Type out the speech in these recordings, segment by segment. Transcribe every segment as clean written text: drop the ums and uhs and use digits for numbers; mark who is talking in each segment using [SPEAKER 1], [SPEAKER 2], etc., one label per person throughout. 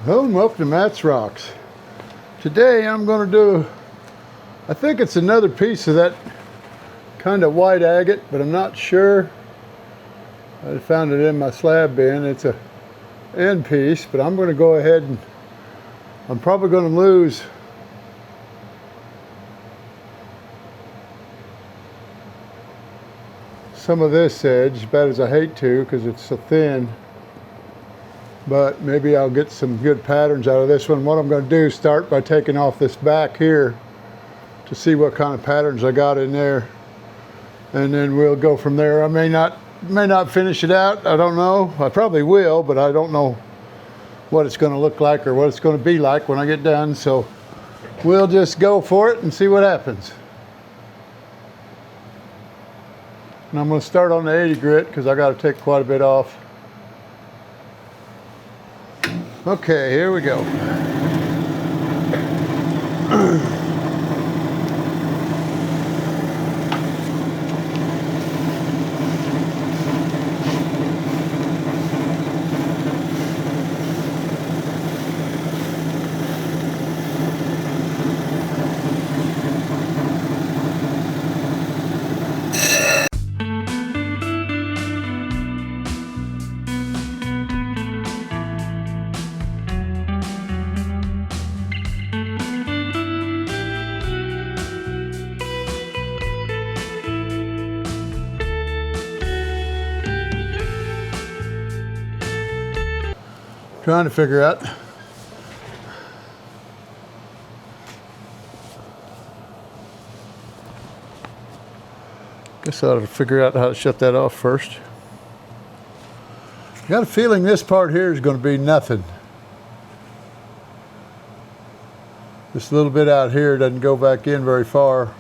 [SPEAKER 1] Hello and welcome to Matt's Rocks. Today I'm going to do, I think it's another piece of that kind of white agate, but I'm not sure. I found it in my slab bin. It's a end piece, but I'm going to go ahead and I'm probably going to lose some of this edge, as bad as I hate to because it's so thin. But maybe I'll get some good patterns out of this one. What I'm going to do is start by taking off this back here to see what kind of patterns I got in there, and then we'll go from there. I may not finish it out. I don't know. I probably will, but I don't know what it's going to look like or what it's going to be like when I get done. So we'll just go for it and see what happens. And I'm going to start on the 80 grit because I got to take quite a bit off. Okay, here we go. Trying to figure out. Guess I ought to figure out how to shut that off first. I got a feeling this part here is going to be nothing. This little bit out here doesn't go back in very far.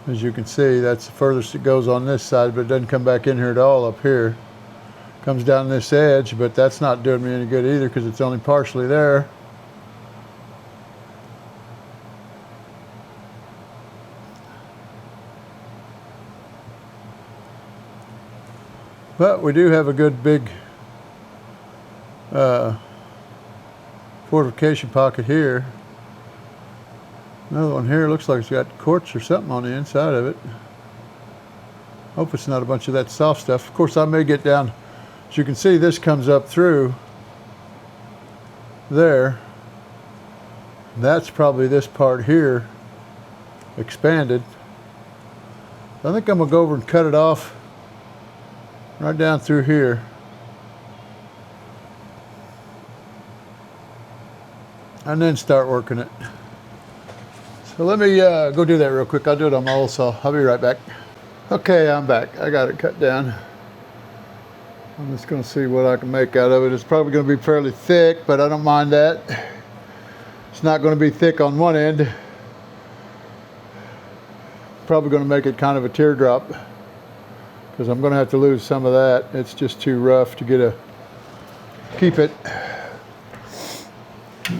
[SPEAKER 1] As you can see, that's the furthest it goes on this side, but it doesn't come back in here at all up here. Comes down this edge, but that's not doing me any good either because it's only partially there. But we do have a good big fortification pocket here. Another one here looks like it's got quartz or something on the inside of it. Hope it's not a bunch of that soft stuff. Of course, I may get down. As you can see, this comes up through there. That's probably this part here expanded. I think I'm gonna go over and cut it off right down through here. And then start working it. So let me go do that real quick. I'll do it on my old saw. I'll be right back. Okay, I'm back. I got it cut down. I'm just going to see what I can make out of it. It's probably going to be fairly thick, but I don't mind that. It's not going to be thick on one end. Probably going to make it kind of a teardrop because I'm going to have to lose some of that. It's just too rough to keep it.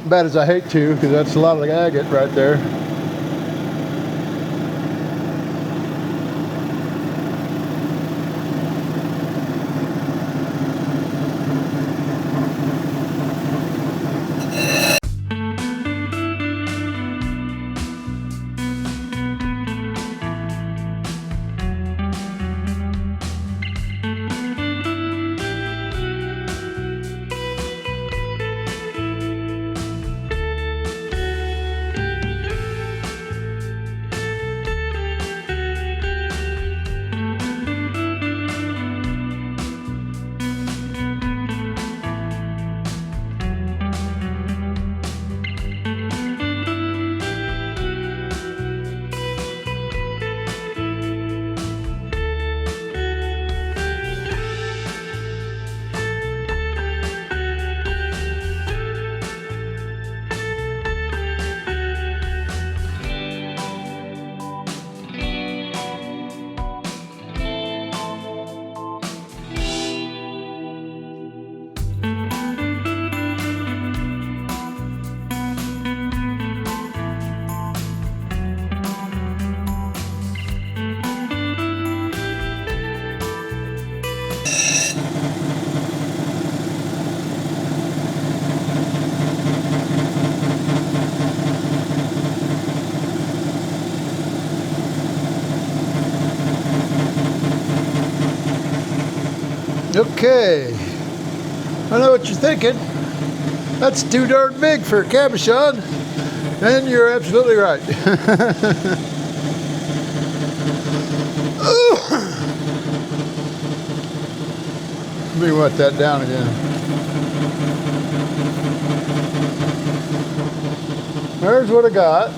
[SPEAKER 1] Bad as I hate to, because that's a lot of the agate right there. Okay, I know what you're thinking. That's too darn big for a cabochon, and you're absolutely right. Let me wet that down again. There's what I got.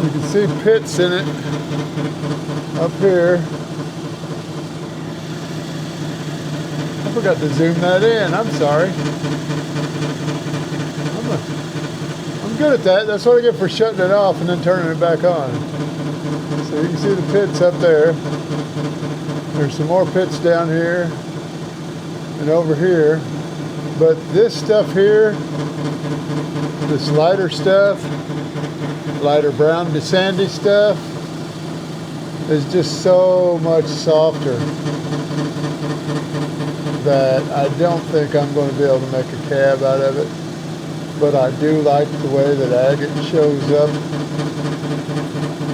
[SPEAKER 1] You can see pits in it up here. I forgot to zoom that in. I'm sorry. I'm good at that. That's what I get for shutting it off and then turning it back on. So you can see the pits up there. There's some more pits down here and over here. But this stuff here, this lighter stuff, lighter brown to sandy stuff, is just so much softer that I don't think I'm going to be able to make a cab out of it. But I do like the way that agate shows up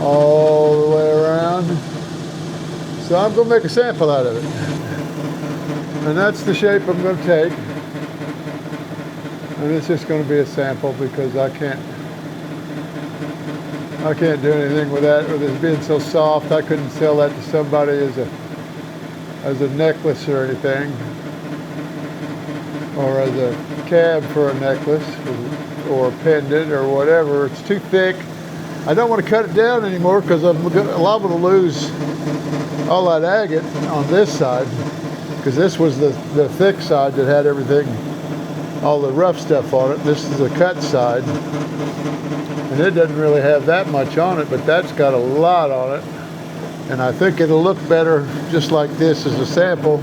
[SPEAKER 1] all the way around. So I'm going to make a sample out of it. And that's the shape I'm going to take. And it's just going to be a sample because I can't do anything with that. With it being so soft, I couldn't sell that to somebody as a necklace or anything, or as a cab for a necklace, or a pendant or whatever. It's too thick. I don't want to cut it down anymore because I'm liable to lose all that agate on this side, because this was the thick side that had everything, all the rough stuff on it. This is the cut side, and it doesn't really have that much on it, but that's got a lot on it. And I think it'll look better just like this as a sample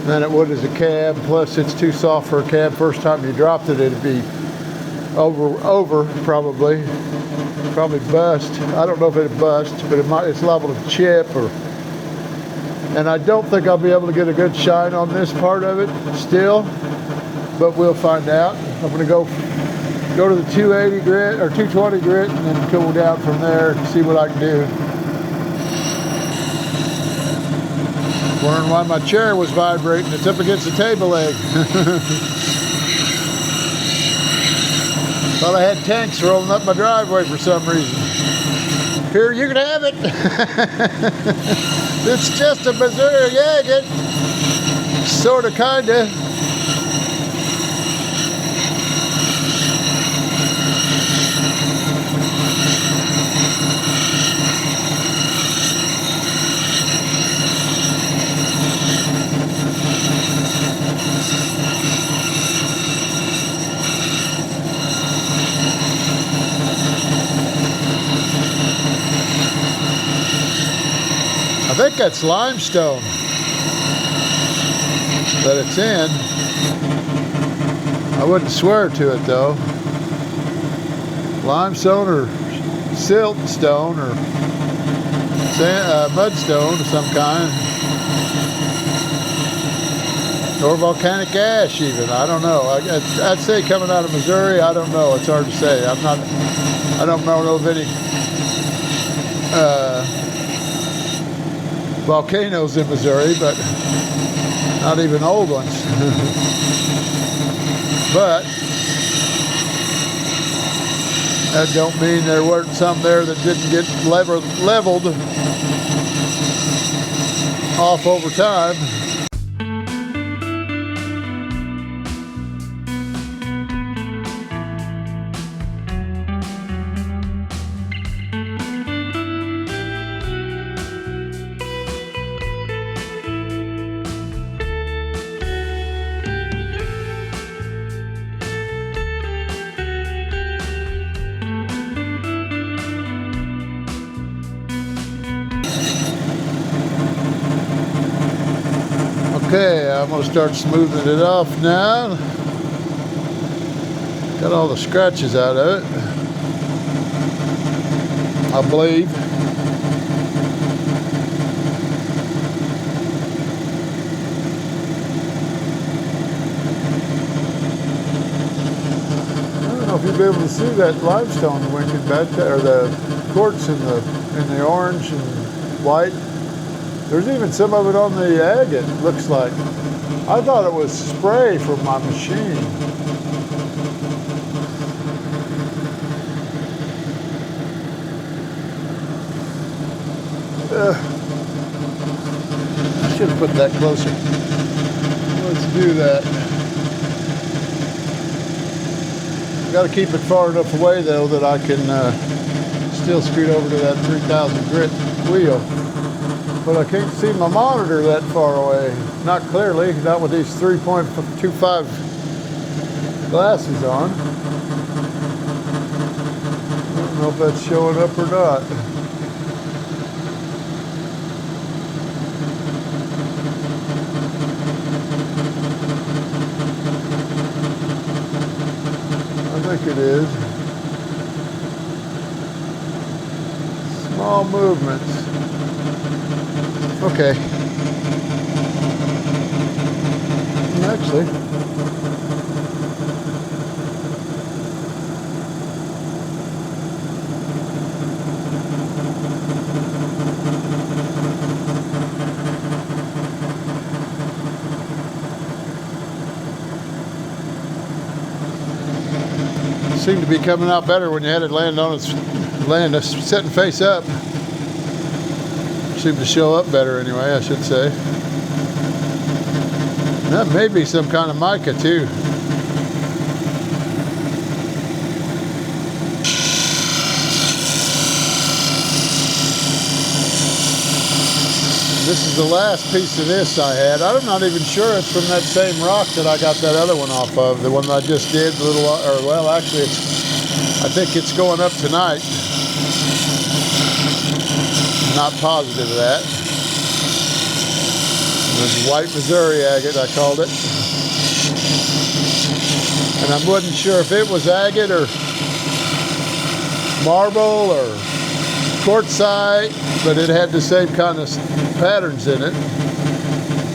[SPEAKER 1] than it would as a cab. Plus it's too soft for a cab. First time you dropped it, it'd be over probably bust. I don't know if it'd bust, but it's liable to chip, and I don't think I'll be able to get a good shine on this part of it still, but we'll find out. I'm going to go to the 280 grit or 220 grit and then go down from there and see what I can do. Wondering why my chair was vibrating. It's up against the table leg. Thought I had tanks rolling up my driveway for some reason. Here, you can have it. It's just a Missouri Agate. Sorta, kinda. I think that's limestone that it's in. I wouldn't swear to it though. Limestone or siltstone or mudstone of some kind. Or volcanic ash even, I don't know. I'd say coming out of Missouri, I don't know, it's hard to say. I don't know of any volcanoes in Missouri, but not even old ones. But that don't mean there weren't some there that didn't get leveled off over time. Okay, I'm going to start smoothing it off now. Got all the scratches out of it, I believe. I don't know if you'll be able to see that limestone winking back there, or the quartz in the orange and white. There's even some of it on the Agate, looks like. I thought it was spray from my machine. I should have put that closer. Let's do that. Got to keep it far enough away though that I can still scoot over to that 3000 grit wheel. But I can't see my monitor that far away. Not clearly, not with these 3.25 glasses on. I don't know if that's showing up or not. I think it is. Small movements. Okay. Actually, seemed to be coming out better when you had it land on its sitting face up. Seemed to show up better anyway, I should say. That may be some kind of mica too. This is the last piece of this I had. I'm not even sure it's from that same rock that I got that other one off of. The one that I just did a little, or well, actually, I think it's going up tonight. Not positive of that. It was white Missouri agate, I called it. And I wasn't sure if it was agate or marble or quartzite, but it had the same kind of patterns in it.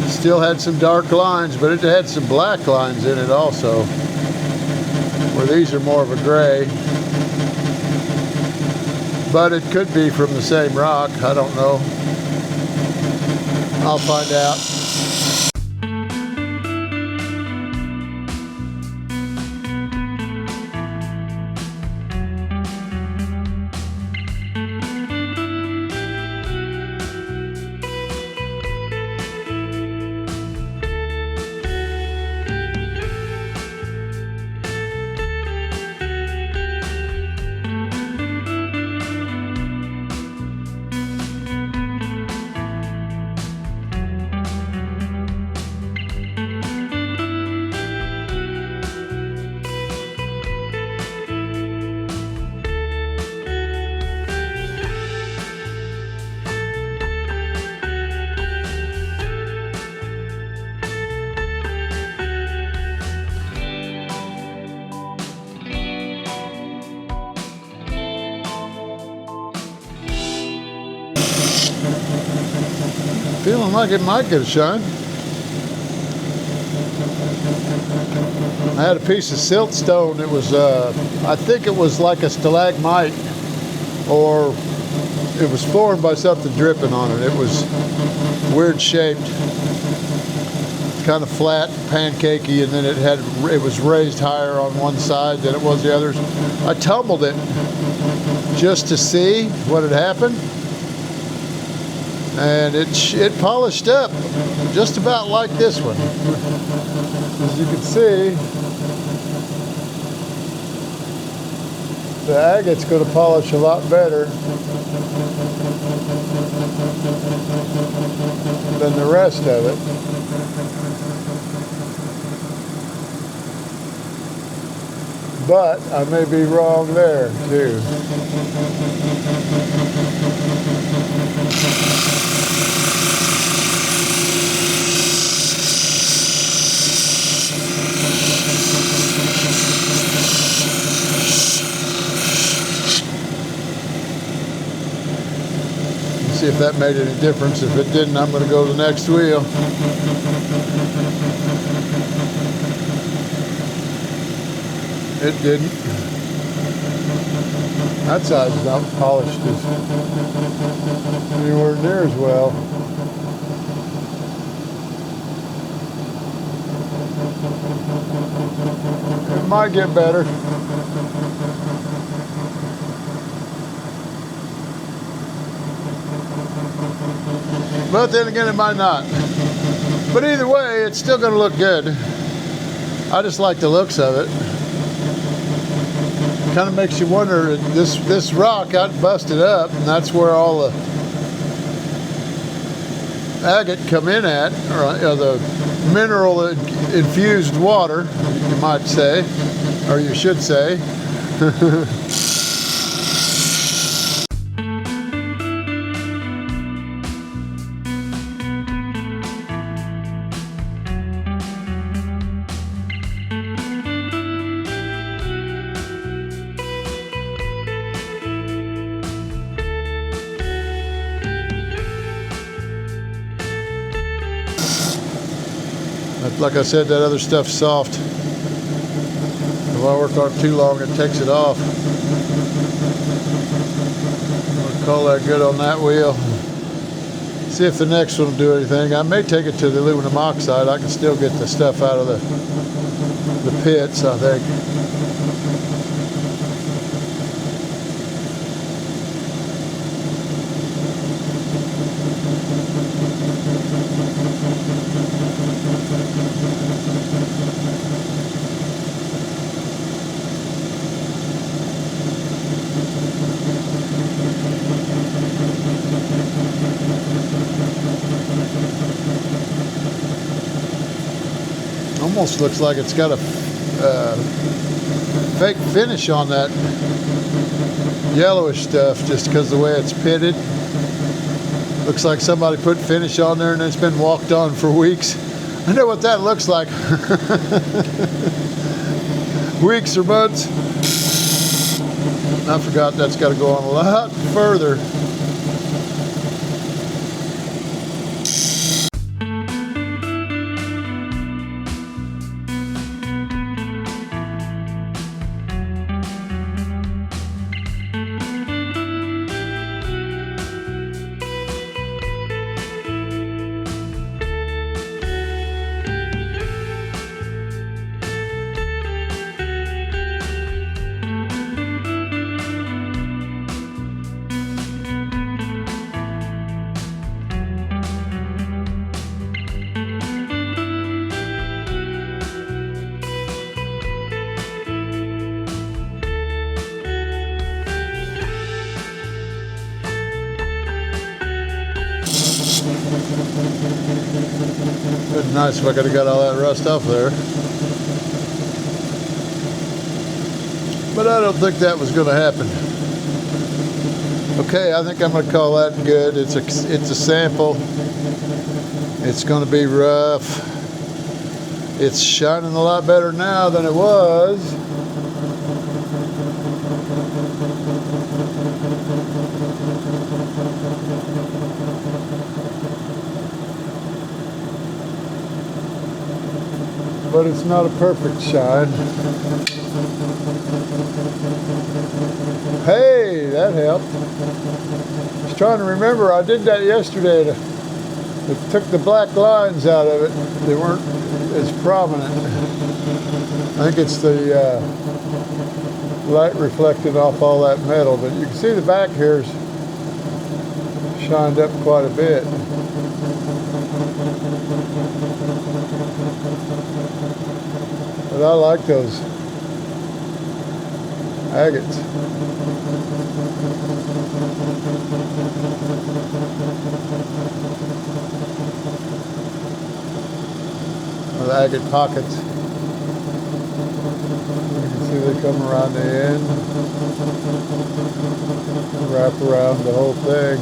[SPEAKER 1] Still had some dark lines, but it had some black lines in it also, where these are more of a gray. But it could be from the same rock, I don't know. I'll find out. Feeling like it might get a shine. I had a piece of siltstone. It was, I think it was like a stalagmite, or it was formed by something dripping on it. It was weird shaped, kind of flat, pancakey, and then it was raised higher on one side than it was the others. I tumbled it just to see what had happened. And it polished up just about like this one. As you can see, the agate's going to polish a lot better than the rest of it. But I may be wrong there too. See if that made any difference. If it didn't, I'm going to go to the next wheel. It didn't. That side's not polished as anywhere near as well. might get better. But then again, it might not. But either way, it's still going to look good. I just like the looks of it. Kind of makes you wonder, this rock got busted up, and that's where all the agate come in at, or the mineral infused water, you might say, or you should say. Like I said, that other stuff's soft. If I work on it too long, it takes it off. I'm gonna call that good on that wheel. See if the next one will do anything. I may take it to the aluminum oxide. I can still get the stuff out of the pits, I think. Almost looks like it's got a fake finish on that yellowish stuff just because of the way it's pitted. Looks like somebody put finish on there and it's been walked on for weeks. I know what that looks like. Weeks or months. I forgot that's got to go on a lot further. It'd be nice if I could have got all that rust off there. But I don't think that was going to happen. Okay, I think I'm going to call that good. It's a sample. It's going to be rough. It's shining a lot better now than it was. But it's not a perfect shine. Hey, that helped. I was trying to remember, I did that yesterday. It took the black lines out of it. They weren't as prominent. I think it's the light reflected off all that metal, but you can see the back here's shined up quite a bit. But I like those agates. The agate pockets. You can see they come around the end, wrap around the whole thing.